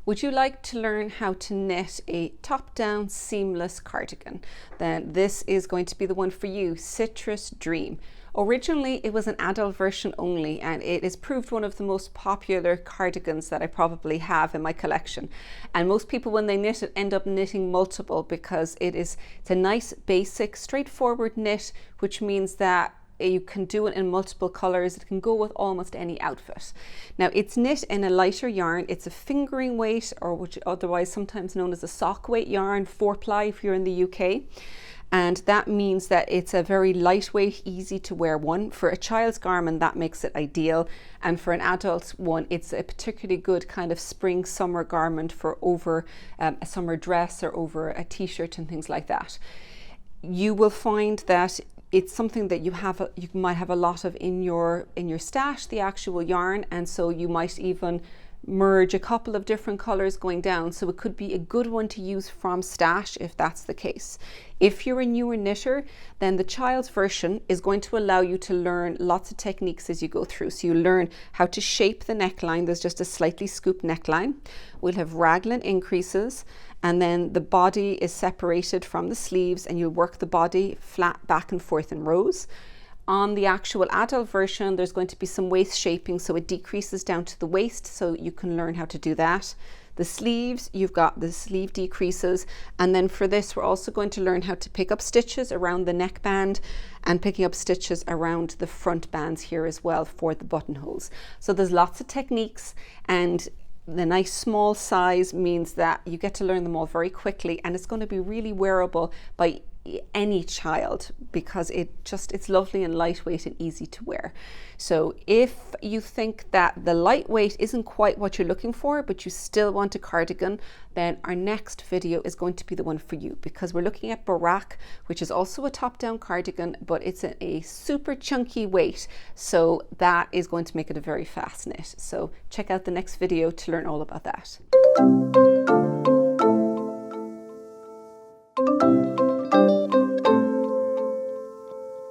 Would you like to learn how to knit a top-down seamless cardigan? Then this is going to be the one for you, Citrus Dream. Originally, it was an adult version only, and it has proved one of the most popular cardigans that I probably have in my collection. And most people, when they knit it, end up knitting multiple because it's a nice, basic, straightforward knit, which means that you can do it in multiple colors. It can go with almost any outfit. Now, it's knit in a lighter yarn. It's a fingering weight, or which otherwise sometimes known as a sock weight yarn, 4-ply if you're in the UK. And that means that it's a very lightweight, easy to wear one. For a child's garment, that makes it ideal. And for an adult one, it's a particularly good kind of spring summer garment for over a summer dress or over a t-shirt and things like that. You will find that it's something that you might have a lot of in your stash, the actual yarn, and so you might even merge a couple of different colors going down, so it could be a good one to use from stash if that's the case. If you're a newer knitter, then the child's version is going to allow you to learn lots of techniques as you go through. So you learn how to shape the neckline. There's just a slightly scooped neckline. We'll have raglan increases, and then the body is separated from the sleeves, and you'll work the body flat back and forth in rows. On the actual adult version, there's going to be some waist shaping, so it decreases down to the waist, so you can learn how to do that. The sleeves, you've got the sleeve decreases, and then for this, we're also going to learn how to pick up stitches around the neckband and picking up stitches around the front bands here as well for the buttonholes. So there's lots of techniques, and the nice small size means that you get to learn them all very quickly, and it's going to be really wearable by any child because it's lovely and lightweight and easy to wear. So if you think that the lightweight isn't quite what you're looking for, but you still want a cardigan, then our next video is going to be the one for you, because we're looking at Barak, which is also a top-down cardigan, but it's a super chunky weight, so that is going to make it a very fast knit. So check out the next video to learn all about that.